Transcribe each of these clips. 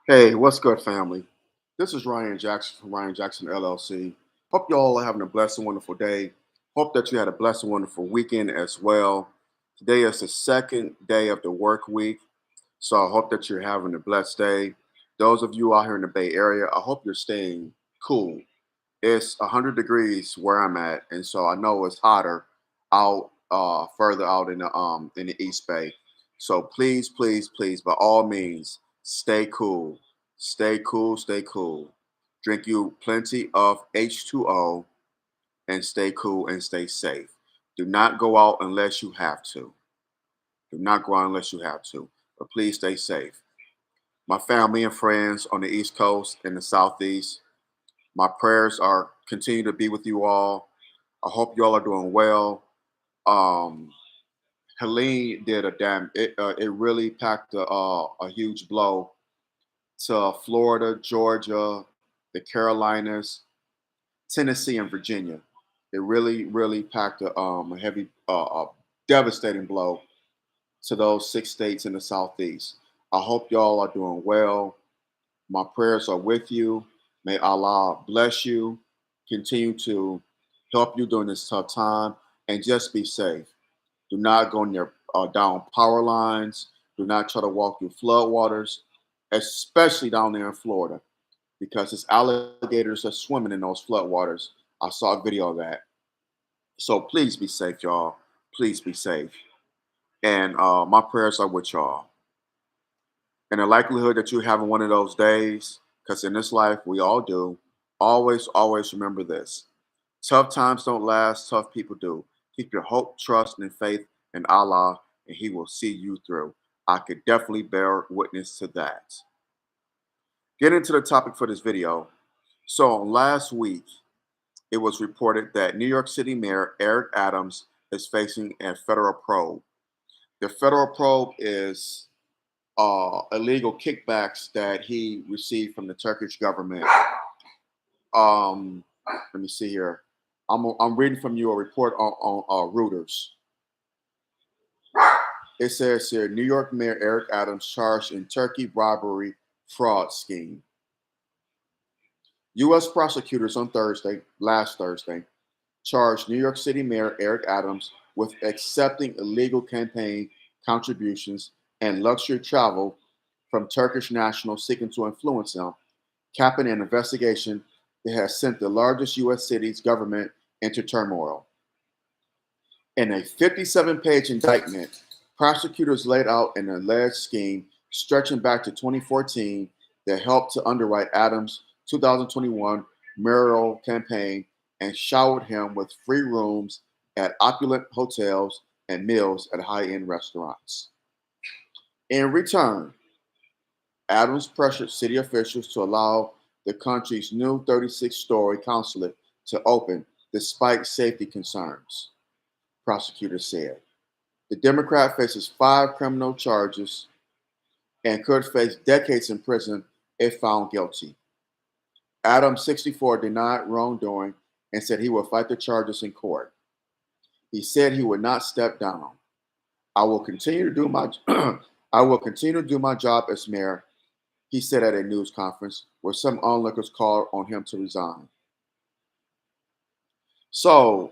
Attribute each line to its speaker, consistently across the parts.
Speaker 1: Hey, what's good, family? This is Ryan Jackson from Ryan Jackson LLC. Hope you all are having a blessed and wonderful day. Hope that you had a blessed and wonderful weekend as well. Today is the second day of the work week, so I hope that you're having a blessed day. Those of you out here in the Bay Area, I hope you're staying cool. It's 100 degrees where I'm at, and so I know it's hotter out further out in the East Bay. So please, please, please, by all means, stay cool. Stay cool, stay cool. Drink you plenty of H2O and stay cool and stay safe. Do not go out unless you have to. Do not go out unless you have to. But please stay safe. My family and friends on the East Coast and the Southeast, my prayers are continue to be with you all. I hope you all are doing well. Um, Helene did a damn. It really packed a huge blow to Florida, Georgia, the Carolinas, Tennessee, and Virginia. It really packed a heavy, devastating blow to those six states in the Southeast. I hope y'all are doing well. My prayers are with you. May Allah bless you, continue to help you during this tough time, and just be safe. Do not go near down power lines. Do not try to walk through floodwaters, especially down there in Florida, because there's alligators are swimming in those floodwaters. I saw a video of that. So please be safe, y'all. Please be safe. And my prayers are with y'all. And the likelihood that you're having one of those days, because in this life we all do, always remember this. Tough times don't last, tough people do. Keep your hope, trust, and faith in Allah, and He will see you through. I could definitely bear witness to that. Getting to the topic for this video. So last week, it was reported that New York City Mayor Eric Adams is facing a federal probe. The federal probe is illegal kickbacks that he received from the Turkish government. Let me see here. I'm reading from you a report on Reuters. It says here, New York Mayor Eric Adams charged in Turkey bribery fraud scheme. U.S. prosecutors on last Thursday, charged New York City Mayor Eric Adams with accepting illegal campaign contributions and luxury travel from Turkish nationals seeking to influence him, capping an investigation that has sent the largest U.S. city's government into turmoil. In a 57-page indictment, prosecutors laid out an alleged scheme stretching back to 2014 that helped to underwrite Adams' 2021 mayoral campaign and showered him with free rooms at opulent hotels and meals at high-end restaurants. In return, Adams pressured city officials to allow the country's new 36-story consulate to open despite safety concerns, prosecutors said. The Democrat faces 5 criminal charges and could face decades in prison if found guilty. Adams, 64, denied wrongdoing and said he would fight the charges in court. He said he would not step down. I will continue to do my I will continue to do my job as mayor, he said at a news conference where some onlookers called on him to resign. So,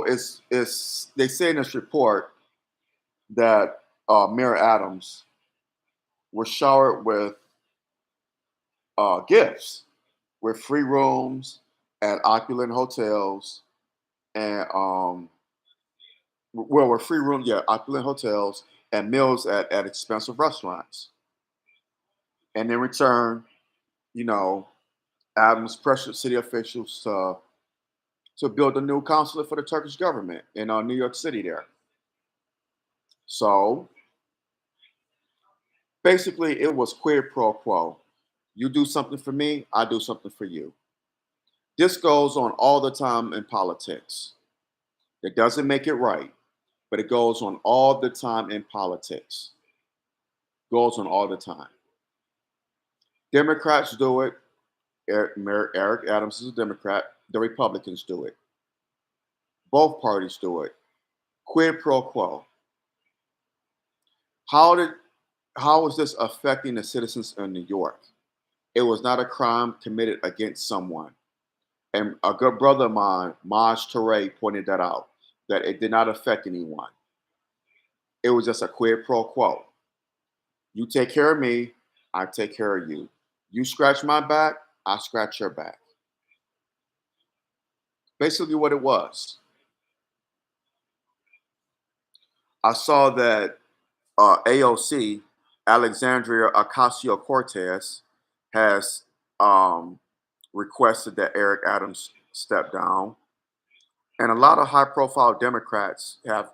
Speaker 1: it's they say in this report that Mayor Adams was showered with gifts, with free rooms at opulent hotels, and with free rooms, yeah, opulent hotels and meals at expensive restaurants. And in return, you know, Adams pressured city officials to build a new consulate for the Turkish government in New York City there. So basically, it was quid pro quo. You do something for me, I do something for you. This goes on all the time in politics. It doesn't make it right, but it goes on all the time in politics. Goes on all the time. Democrats do it. Mayor Eric Adams is a Democrat. The Republicans do it. Both parties do it. Quid pro quo. How did how is this affecting the citizens in New York? It was not a crime committed against someone. And a good brother of mine, Maj Toure, pointed that out, that it did not affect anyone. It was just a quid pro quo. You take care of me, I take care of you. You scratch my back, I scratch your back. Basically, what it was. I saw that AOC, Alexandria Ocasio Cortez, has um, requested that Eric Adams step down. And a lot of high profile Democrats have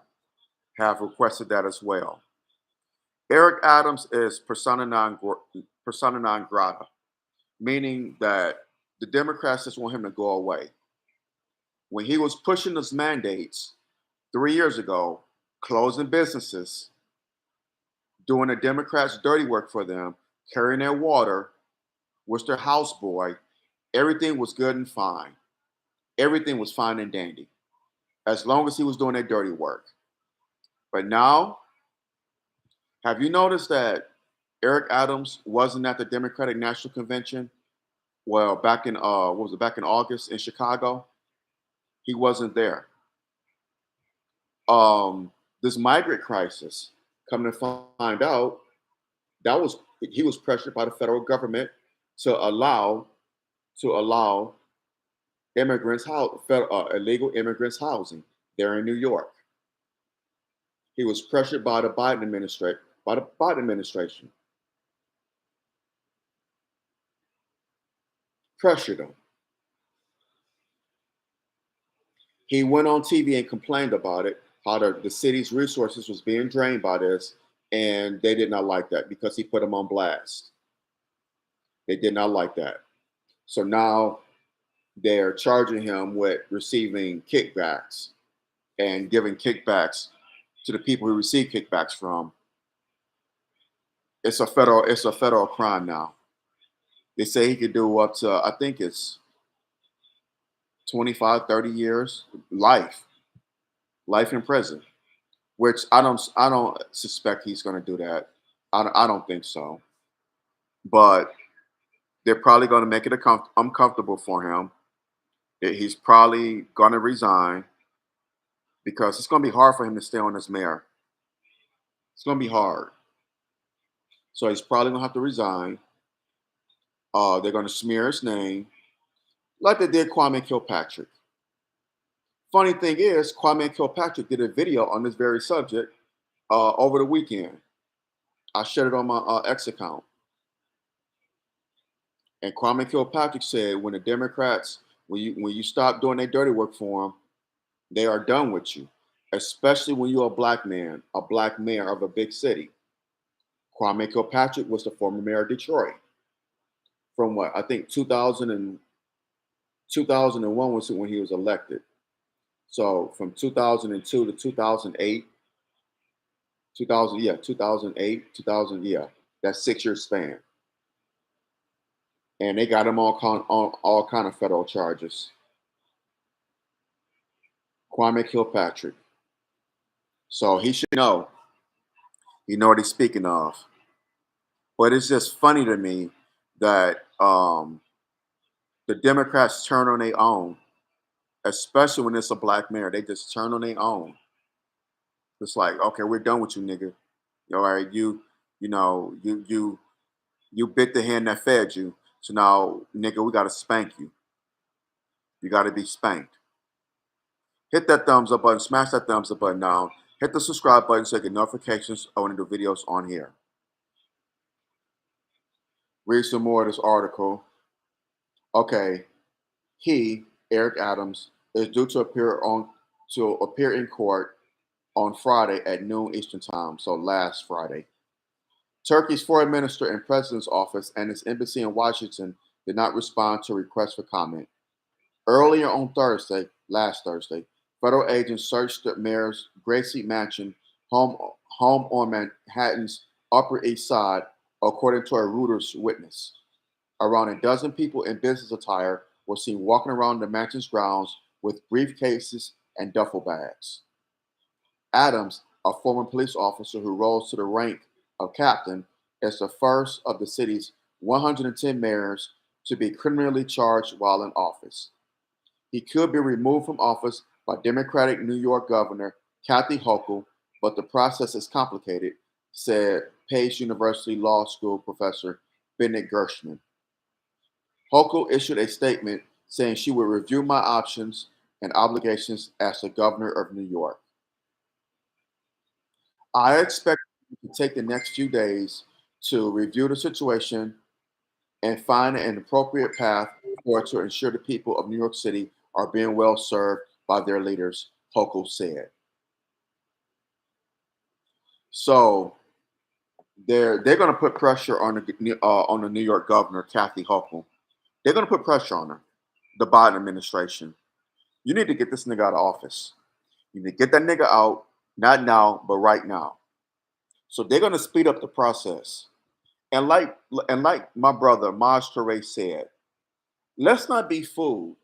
Speaker 1: requested that as well. Eric Adams is persona non grata, meaning that the Democrats just want him to go away. When he was pushing those mandates 3 years ago, closing businesses, doing the Democrats' dirty work for them, carrying their water, was their houseboy, everything was good and fine. Everything was fine and dandy, as long as he was doing their dirty work. But now, have you noticed that Eric Adams wasn't at the Democratic National Convention? Well, back in what was it? Back in August in Chicago, he wasn't there. This migrant crisis, coming to find out, that was he was pressured by the federal government to allow illegal immigrants housing there in New York. He was pressured by the Biden administration, pressured him. He went on TV and complained about it, how the city's resources was being drained by this, and they did not like that because he put them on blast. They did not like that. So now they're charging him with receiving kickbacks and giving kickbacks to the people who receive kickbacks from. It's a federal crime now. They say he could do up to, I think it's 25, 30 years, life in prison, which I don't suspect he's going to do that. I don't think so. But they're probably going to make it uncomfortable for him. He's probably going to resign because it's going to be hard for him to stay on as mayor. It's going to be hard. So he's probably going to have to resign. They're going to smear his name like they did Kwame Kilpatrick. Funny thing is, Kwame Kilpatrick did a video on this very subject over the weekend. I shared it on my X account. And Kwame Kilpatrick said, when the Democrats, when you stop doing their dirty work for them, they are done with you. Especially when you're a black man, a black mayor of a big city. Kwame Kilpatrick was the former mayor of Detroit. From what I think 2001 was when he was elected. So from 2002 to 2008, 2008, that's 6 year span. And they got him on all kind of federal charges. Kwame Kilpatrick. So he should know. You know what he's speaking of. But it's just funny to me that the Democrats turn on their own, especially when it's a black mayor. They just turn on their own. It's like, okay, we're done with you, nigga. All right, you bit the hand that fed you. So now, nigga, we gotta spank you. You gotta be spanked. Hit that thumbs up button, smash that thumbs up button down. Hit the subscribe button so you get notifications when I do videos on here. Read some more of this article. Okay, Eric Adams, is due to appear in court on Friday at noon Eastern Time, so last Friday. Turkey's foreign minister in president's office and its embassy in Washington did not respond to requests for comment. Earlier on last Thursday, federal agents searched the mayor's Gracie Mansion home on Manhattan's Upper East Side, according to a Reuters witness. Around a dozen people in business attire were seen walking around the mansion's grounds with briefcases and duffel bags. Adams, a former police officer who rose to the rank of captain, is the first of the city's 110 mayors to be criminally charged while in office. He could be removed from office by Democratic New York Governor Kathy Hochul, but the process is complicated, said Pace University Law School professor Bennett Gershman. Hochul issued a statement saying she would review my options and obligations as the governor of New York. I expect to take the next few days to review the situation and find an appropriate path forward to ensure the people of New York City are being well served by their leaders, Hochul said. So they're going to put pressure on the New York governor, Kathy Hochul. They're going to put pressure on her, the Biden administration. You need to get this nigga out of office. You need to get that nigga out, not now, but right now. So they're going to speed up the process. And like my brother Maj Toure said, let's not be fooled.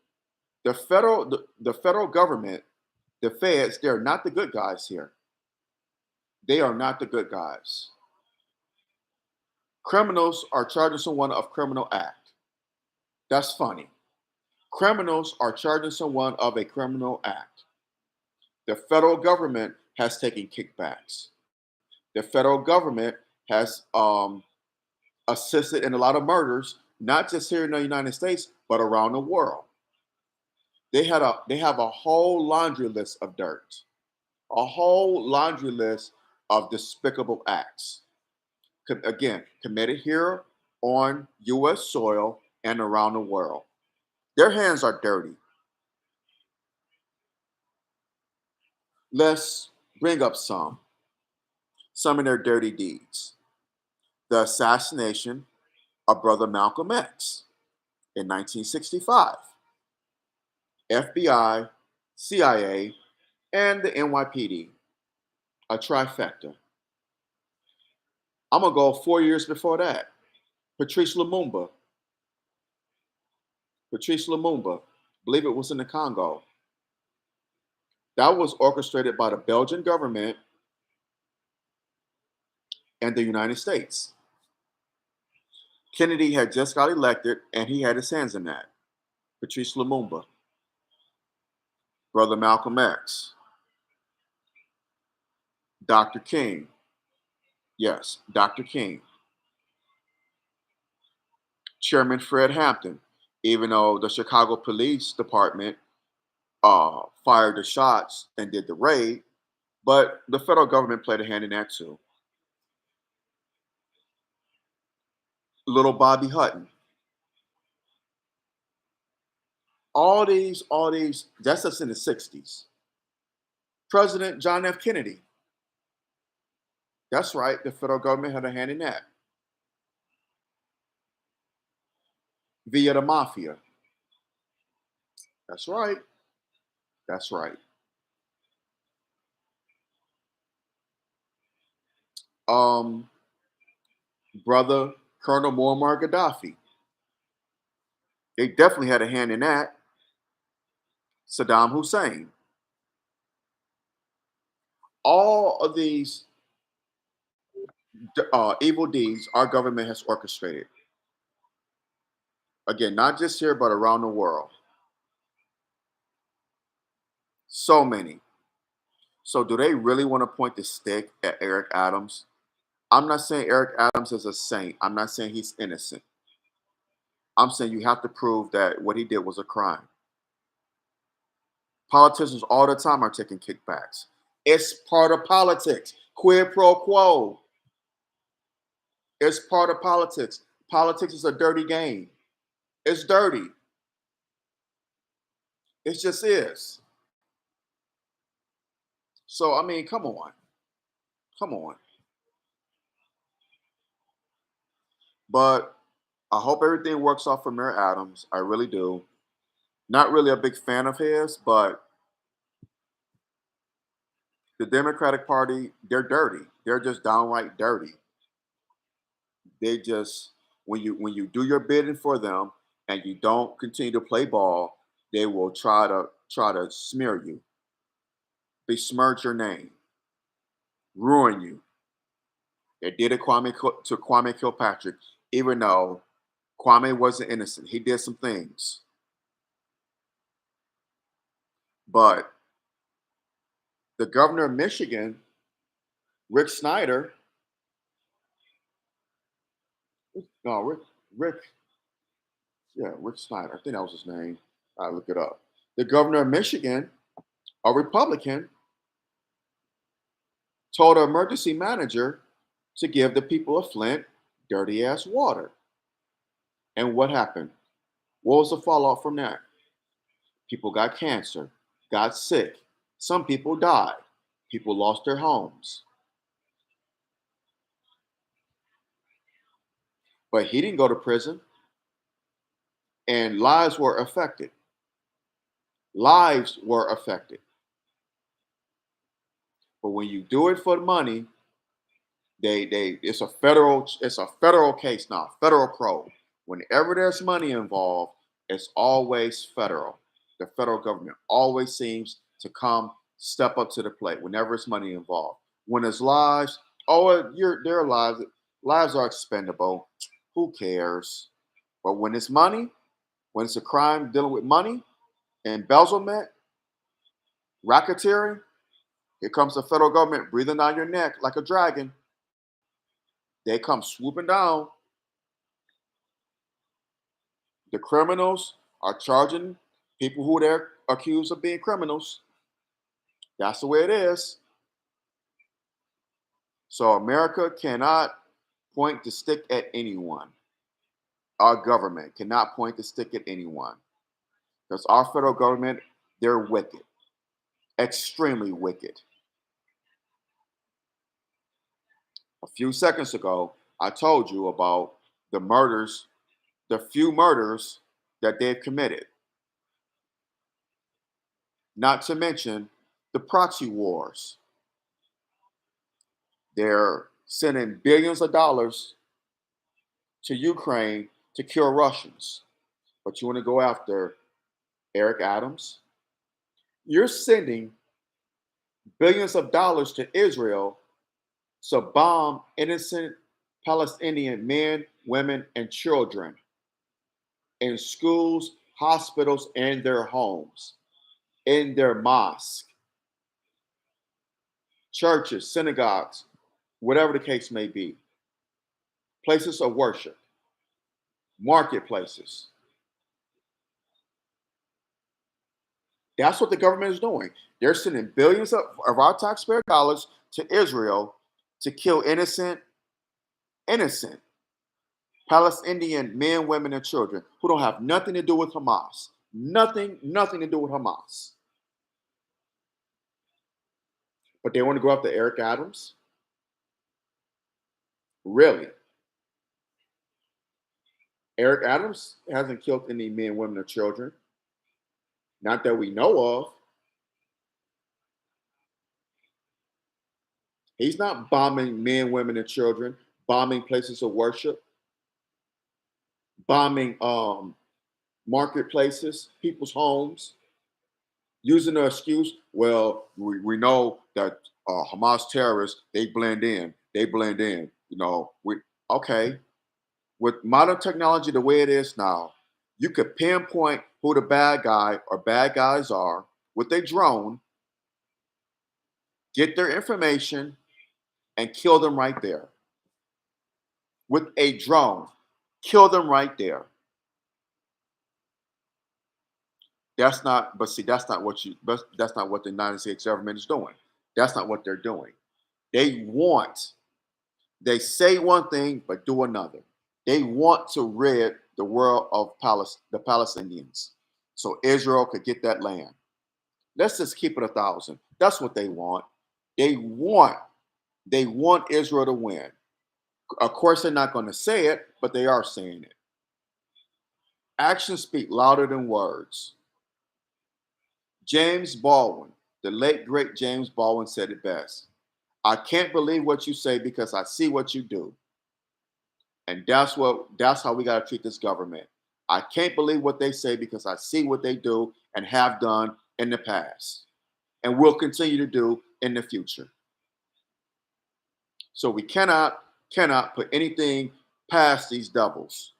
Speaker 1: The federal government, the feds, they're not the good guys here. They are not the good guys. Criminals are charging someone of criminal act. That's funny. Criminals are charging someone of a criminal act. The federal government has taken kickbacks. The federal government has assisted in a lot of murders, not just here in the United States, but around the world. They have a whole laundry list of dirt, a whole laundry list of despicable acts. Again, committed here on U.S. soil and around the world. Their hands are dirty. Let's bring up some of their dirty deeds. The assassination of Brother Malcolm X in 1965. FBI, CIA, and the NYPD, a trifecta. I'm going to go 4 years before that. Patrice Lumumba. Patrice Lumumba, believe it was in the Congo. That was orchestrated by the Belgian government and the United States. Kennedy had just got elected and he had his hands in that. Patrice Lumumba. Brother Malcolm X. Dr. King. Yes, Dr. King. Chairman Fred Hampton, even though the Chicago Police Department fired the shots and did the raid, but the federal government played a hand in that too. Little Bobby Hutton. All these, that's us in the 60s. President John F. Kennedy. That's right, the federal government had a hand in that. Via the mafia. That's right. That's right. Um, Brother Colonel Muammar Gaddafi. They definitely had a hand in that. Saddam Hussein. All of these evil deeds our government has orchestrated. Again, not just here, but around the world. So many. So, do they really want to point the stick at Eric Adams? I'm not saying Eric Adams is a saint. I'm not saying he's innocent. I'm saying you have to prove that what he did was a crime. Politicians all the time are taking kickbacks. It's part of politics. Quid pro quo. It's part of politics. Politics is a dirty game. It's dirty. It just is. So, I mean, come on. Come on. But I hope everything works out for Mayor Adams. I really do. Not really a big fan of his, but the Democratic Party, they're dirty. They're just downright dirty. They just when you do your bidding for them and you don't continue to play ball, they will try to smear you, besmirch your name. ruin you. They did it to Kwame Kilpatrick, even though Kwame wasn't innocent. He did some things. But the governor of Michigan, Rick Snyder, no, Rick, yeah, Rick Snyder, I think that was his name. I look it up. The governor of Michigan, a Republican, told an emergency manager to give the people of Flint dirty ass water. And what happened? What was the fallout from that? People got cancer, got sick. Some people died. People lost their homes. But he didn't go to prison, and lives were affected. Lives were affected. But when you do it for the money, it's a federal case now, federal probe. Whenever there's money involved, it's always federal. The federal government always seems to come step up to the plate whenever it's money involved. When it's lives, their lives are expendable. Who cares? But when it's money, when it's a crime dealing with money, embezzlement, racketeering, here comes the federal government breathing down your neck like a dragon. They come swooping down. The criminals are charging people who they're accused of being criminals. That's the way it is. So America cannot point the stick at anyone. Our government cannot point the stick at anyone. Because our federal government, they're wicked. Extremely wicked. A few seconds ago, I told you about the murders, the few murders that they've committed. Not to mention the proxy wars. They're sending billions of dollars to Ukraine to kill Russians. But you want to go after Eric Adams? You're sending billions of dollars to Israel to bomb innocent Palestinian men, women, and children in schools, hospitals, and their homes, in their mosques, churches, synagogues, whatever the case may be, places of worship, marketplaces. That's what the government is doing. They're sending billions of our taxpayer dollars to Israel to kill innocent Palestinian men, women, and children who don't have nothing to do with Hamas. Nothing to do with Hamas. But they want to go after Eric Adams? Really? Eric Adams hasn't killed any men, women, or children. Not that we know of. He's not bombing men, women, and children, bombing places of worship, bombing marketplaces, people's homes, using the excuse, well, we know that Hamas terrorists, they blend in. You know, okay. With modern technology the way it is now, you could pinpoint who the bad guy or bad guys are with a drone, get their information, and kill them right there. With a drone, kill them right there. That's not what the United States government is doing. That's not what they're doing. They say one thing but do another. They want to rid the world of the Palestinians so Israel could get that land. Let's just keep it 1,000. That's what they want. They want Israel to win. Of course, they're not going to say it, but they are saying it. Actions speak louder than words. James Baldwin, the late great James Baldwin, said it best. I can't believe what you say because I see what you do. And that's how we got to treat this government. I can't believe what they say because I see what they do and have done in the past and will continue to do in the future. So we cannot put anything past these devils.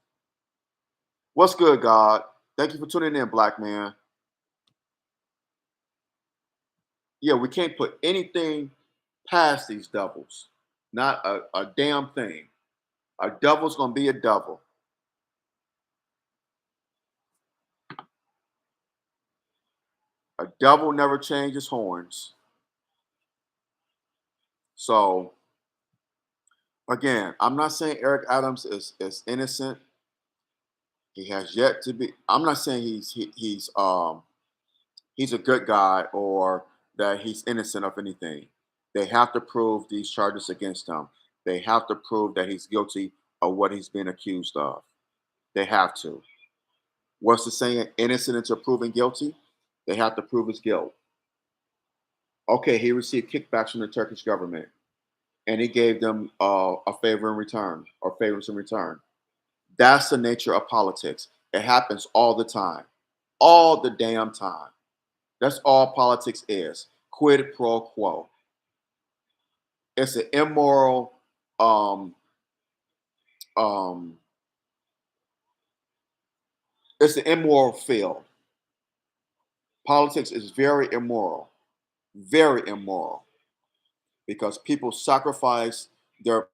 Speaker 1: What's good, God? Thank you for tuning in, black man. Yeah, we can't put anything past these devils. Not a damn thing. A devil's gonna be a devil. A devil never changes horns. So again, I'm not saying Eric Adams is innocent. He has yet to be. I'm not saying he's a good guy or that he's innocent of anything. They have to prove these charges against him. They have to prove that he's guilty of what he's been accused of. They have to. What's the saying? Innocent until proven guilty. They have to prove his guilt. Okay, he received kickbacks from the Turkish government, and he gave them a favor in return or favors in return. That's the nature of politics. It happens all the time, all the damn time. That's all politics is. Quid pro quo. It's an immoral um, um, it's an immoral field. Politics is very immoral, because people sacrifice their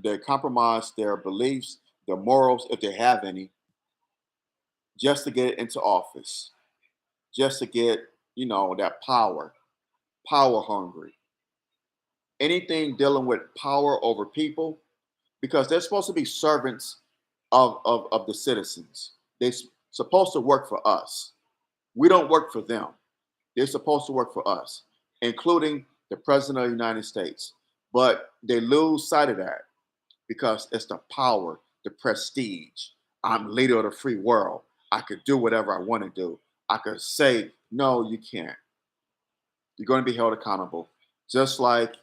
Speaker 1: they compromise their beliefs, their morals, if they have any, just to get into office, just to get that power hungry. Anything dealing with power over people, because they're supposed to be servants of the citizens. They're supposed to work for us. We don't work for them. They're supposed to work for us, including the president of the United States. But they lose sight of that because it's the power, the prestige. I'm leader of the free world. I could do whatever I want to do. I could say, no, you can't. You're going to be held accountable, just like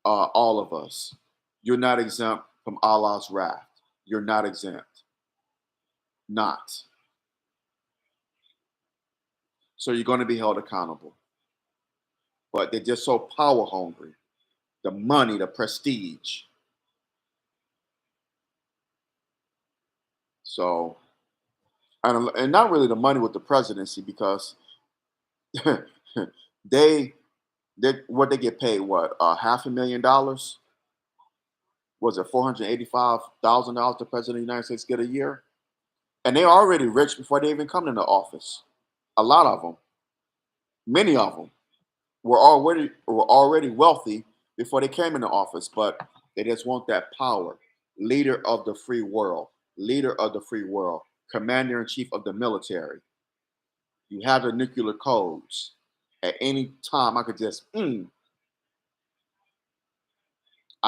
Speaker 1: all of us. You're not exempt from Allah's wrath. You're not exempt. Not. So you're going to be held accountable. But they're just so power hungry. The money, the prestige. So, and not really the money with the presidency, because they what they get paid, what, $500,000? Was it $485,000 the president of the United States get a year? And they're already rich before they even come into office. A lot of them, many of them, were already wealthy before they came into office, but they just want that power. Leader of the free world, leader of the free world, commander in chief of the military. You have the nuclear codes. At any time, I could just, I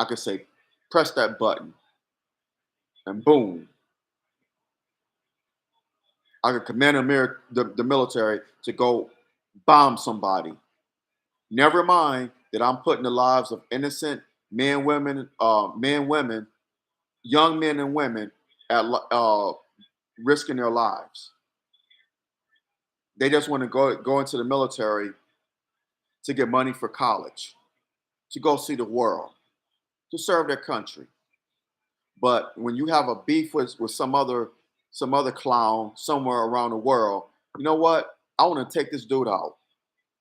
Speaker 1: could say, press that button, and boom, I could command the military to go bomb somebody. Never mind that I'm putting the lives of innocent women, young men and women at risking their lives. They just want to go into the military to get money for college, to go see the world, to serve their country. But when you have a beef with some other clown somewhere around the world, you know what? I want to take this dude out.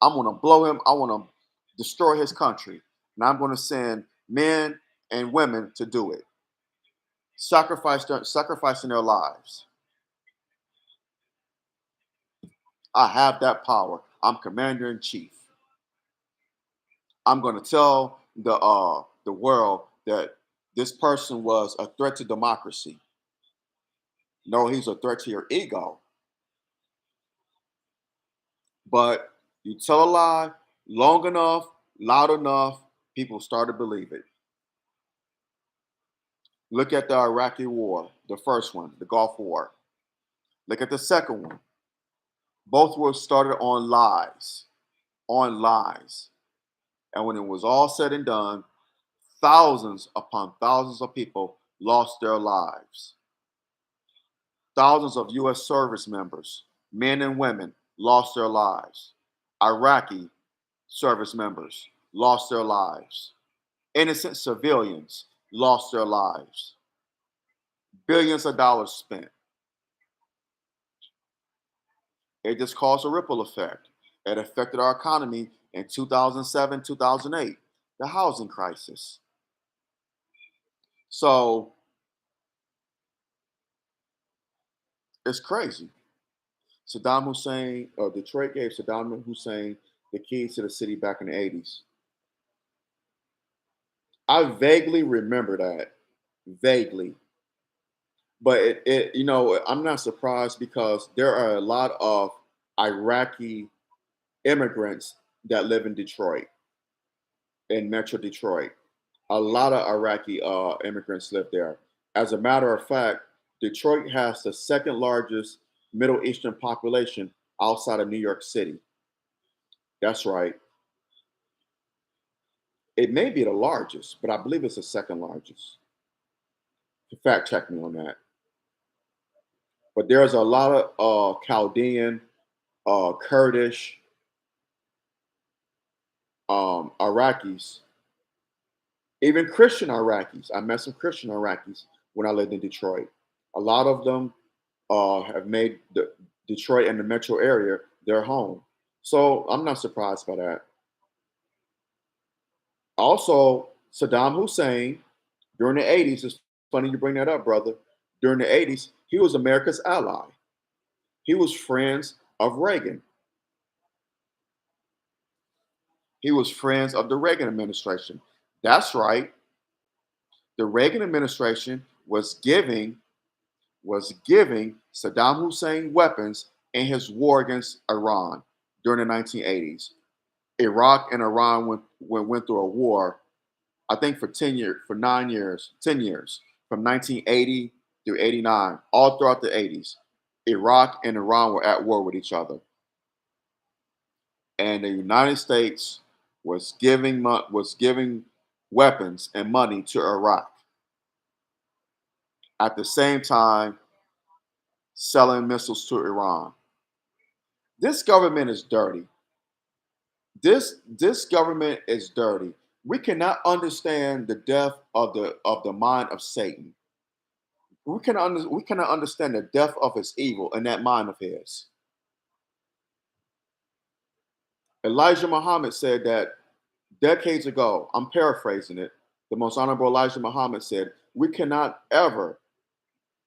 Speaker 1: I'm going to blow him. I want to destroy his country. And I'm going to send men and women to do it. Sacrificing their lives. I have that power. I'm commander in chief. I'm going to tell the world that this person was a threat to democracy. No, he's a threat to your ego. But you tell a lie long enough, loud enough, people start to believe it. Look at the Iraqi war, the first one, the Gulf War. Look at the second one. Both were started on lies, on lies. And when it was all said and done, thousands upon thousands of people lost their lives. Thousands of U.S. service members, men and women, lost their lives. Iraqi service members lost their lives. Innocent civilians lost their lives. Billions of dollars spent. It just caused a ripple effect. It affected our economy in 2007, 2008, the housing crisis. So it's crazy. Saddam Hussein, Detroit gave Saddam Hussein the keys to the city back in the 80s. I vaguely remember that, vaguely. But I'm not surprised because there are a lot of Iraqi immigrants that live in Detroit, in Metro Detroit. A lot of Iraqi immigrants live there. As a matter of fact, Detroit has the second largest Middle Eastern population outside of New York City. That's right. It may be the largest, but I believe it's the second largest. Fact check me on that. But there's a lot of Chaldean, Kurdish, Iraqis, even Christian Iraqis. I met some Christian Iraqis when I lived in Detroit. A lot of them have made Detroit and the metro area their home. So I'm not surprised by that. Also, Saddam Hussein during the 80s, it's funny you bring that up, brother. During the 80s, he was America's ally. He was friends of Reagan. He was friends of the Reagan administration. That's right. The Reagan administration was giving Saddam Hussein weapons in his war against Iran during the 1980s. Iraq and Iran went through a war, I think for 10 years, for 9 years, 10 years, from 1980 through 89, all throughout the 80s. Iraq and Iran were at war with each other. And the United States was giving weapons and money to Iraq. At the same time, selling missiles to Iran. This government is dirty. This government is dirty. We cannot understand the depth of the mind of Satan. We cannot understand the depth of his evil in that mind of his. Elijah Muhammad said that decades ago. I'm paraphrasing it. The most honorable Elijah Muhammad said, "We cannot ever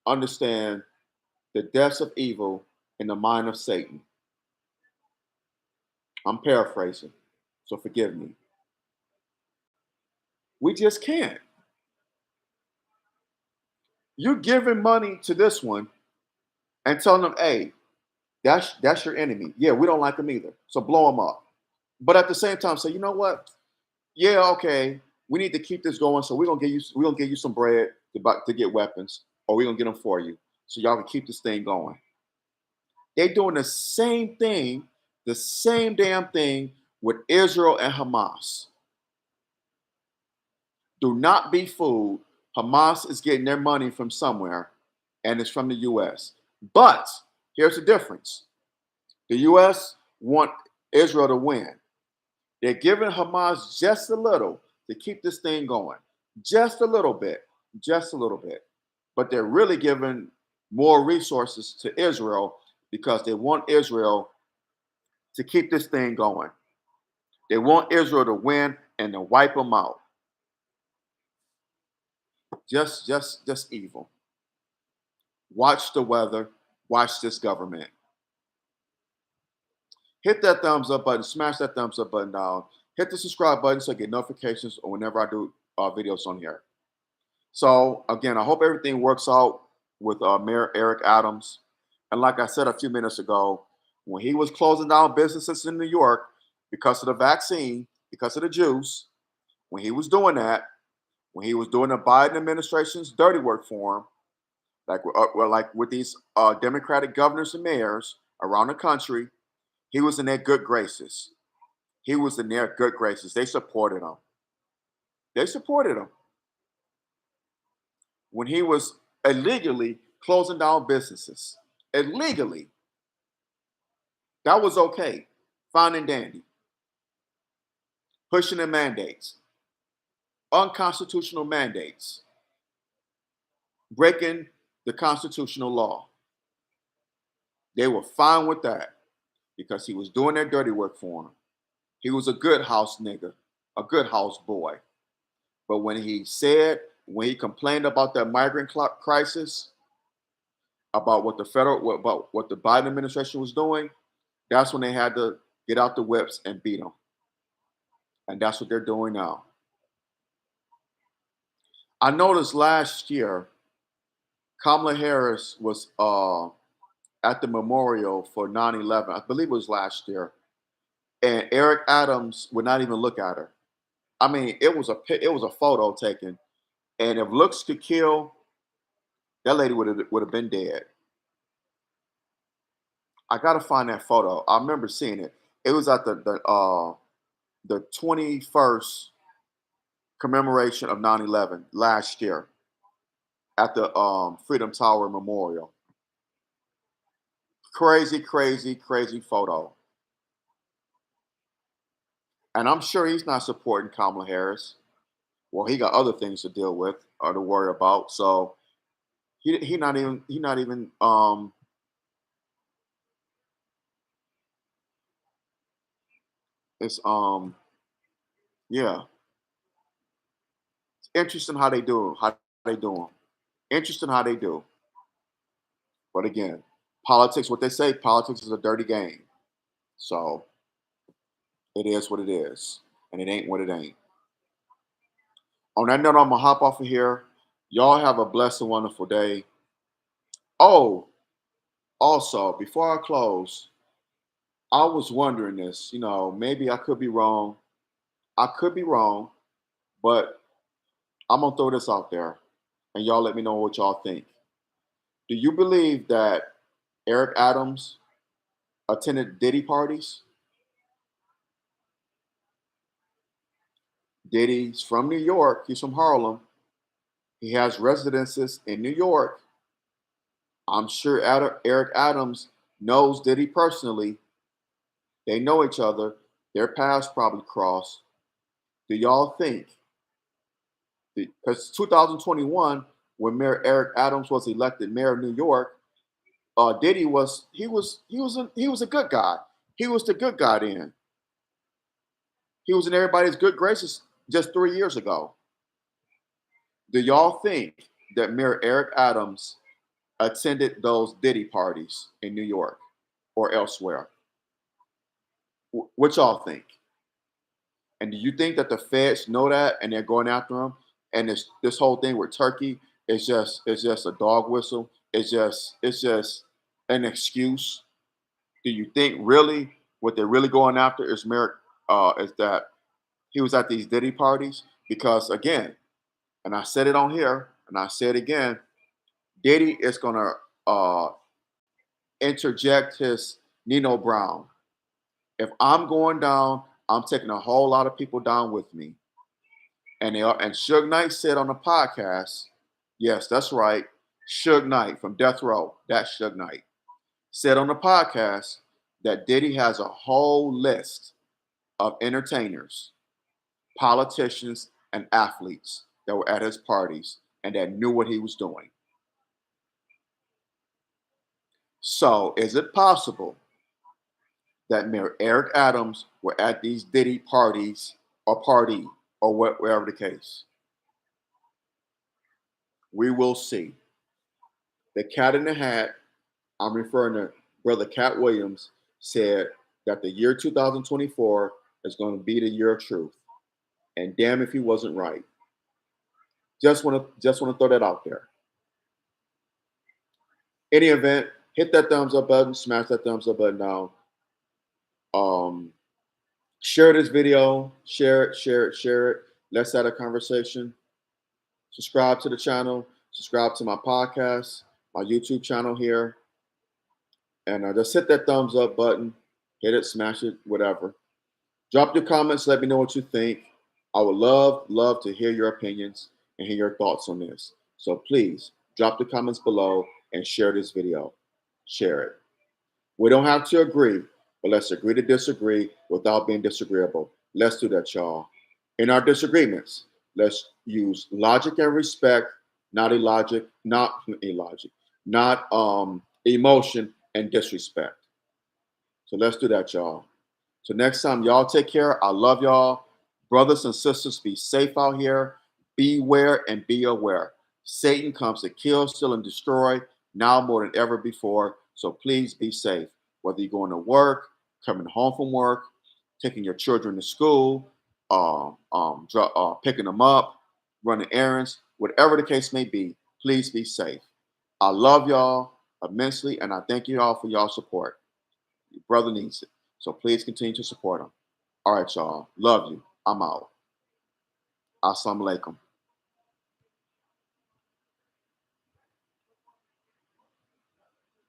Speaker 1: understand the depths of evil in the mind of Satan." I'm paraphrasing, so forgive me. We just can't. You're giving money to this one and telling them, "Hey, that's your enemy. Yeah, we don't like him either. So blow him up." But at the same time, say, "You know what? Yeah, okay. We need to keep this going. So we're gonna give you some bread to get weapons, or we're gonna get them for you, so y'all can keep this thing going." They're doing the same thing, the same damn thing with Israel and Hamas. Do not be fooled. Hamas is getting their money from somewhere, and it's from the U.S. But here's the difference: the U.S. want Israel to win. They're giving Hamas just a little to keep this thing going, just a little bit, just a little bit. But they're really giving more resources to Israel because they want Israel to keep this thing going. They want Israel to win and to wipe them out. Just evil. Watch the weather. Watch this government. Hit that thumbs up button. Smash that thumbs up button down. Hit the subscribe button so you get notifications whenever I do videos on here. So again, I hope everything works out with Mayor Eric Adams. And like I said a few minutes ago, when he was closing down businesses in New York because of the vaccine, because of the juice, when he was doing that, when he was doing the Biden administration's dirty work for him, like with these Democratic governors and mayors around the country, he was in their good graces. He was in their good graces. They supported him. They supported him when he was illegally closing down businesses. Illegally. That was okay. Fine and dandy. Pushing the mandates. unconstitutional mandates, breaking the constitutional law. They were fine with that because he was doing their dirty work for him. He was a good house nigga, a good house boy. But when he complained about that migrant crisis, about what the Biden administration was doing, that's when they had to get out the whips and beat him. And that's what they're doing now. I noticed last year, Kamala Harris was at the memorial for 9/11. I believe it was last year. And Eric Adams would not even look at her. I mean, it was a photo taken. And if looks could kill, that lady would have been dead. I gotta find that photo. I remember seeing it. It was at the 21st commemoration of 9/11 last year at the Freedom Tower Memorial. Crazy, crazy, crazy photo. And I'm sure he's not supporting Kamala Harris. Well, he got other things to deal with or to worry about. So he not even it's yeah. It's interesting how they do 'em. Interesting how they do. But again, politics, what they say, politics is a dirty game. So it is what it is. And it ain't what it ain't. On that note, I'm gonna hop off of here. Y'all have a blessed and wonderful day. Oh, also, before I close, I was wondering this, maybe I could be wrong. I could be wrong, but I'm gonna throw this out there and y'all let me know what y'all think. Do you believe that Eric Adams attended Diddy parties? Diddy's from New York, he's from Harlem. He has residences in New York. I'm sure Eric Adams knows Diddy personally. They know each other. Their paths probably cross. Do y'all think? Because 2021, when Mayor Eric Adams was elected mayor of New York, Diddy was a good guy. He was the good guy then. He was in everybody's good graces just 3 years ago. Do y'all think that Mayor Eric Adams attended those Diddy parties in New York or elsewhere? What y'all think? And do you think that the feds know that and they're going after him? And this whole thing with Turkey is just a dog whistle. It's just an excuse. Do you think really what they're really going after is Merrick? Is that he was at these Diddy parties? Because again, and I said it on here, and I said it again, Diddy is gonna interject his Nino Brown. If I'm going down, I'm taking a whole lot of people down with me. And Suge Knight said on the podcast, yes, that's right, Suge Knight from Death Row, that's Suge Knight, said on the podcast that Diddy has a whole list of entertainers, politicians, and athletes that were at his parties and that knew what he was doing. So is it possible that Mayor Eric Adams were at these Diddy parties or party or whatever the case? We will see. The cat in the hat, I'm referring to Brother Cat Williams, said that the year 2024 is going to be the year of truth. And damn if he wasn't right. Just want to throw that out there. Any event, hit that thumbs up button, smash that thumbs up button down. Share this video, share it. Let's have a conversation. Subscribe to the channel, subscribe to my podcast, my YouTube channel here. And just hit that thumbs up button, hit it, smash it, whatever. Drop your comments, let me know what you think. I would love to hear your opinions and hear your thoughts on this. So please drop the comments below and share this video. Share it. We don't have to agree, but let's agree to disagree without being disagreeable. Let's do that, y'all. In our disagreements, Let's use logic and respect, not illogic, not illogic, not emotion and disrespect. So let's do that, y'all. So next time, y'all take care. I love y'all. Brothers and sisters, be safe out here. Beware and be aware. Satan comes to kill, steal, and destroy now more than ever before. So please be safe. Whether you're going to work, coming home from work, taking your children to school, picking them up, running errands, whatever the case may be, please be safe. I love y'all immensely, and I thank you all for y'all support. Your brother needs it. So please continue to support him. All right, y'all. Love you. I'm out. Assalamu alaikum.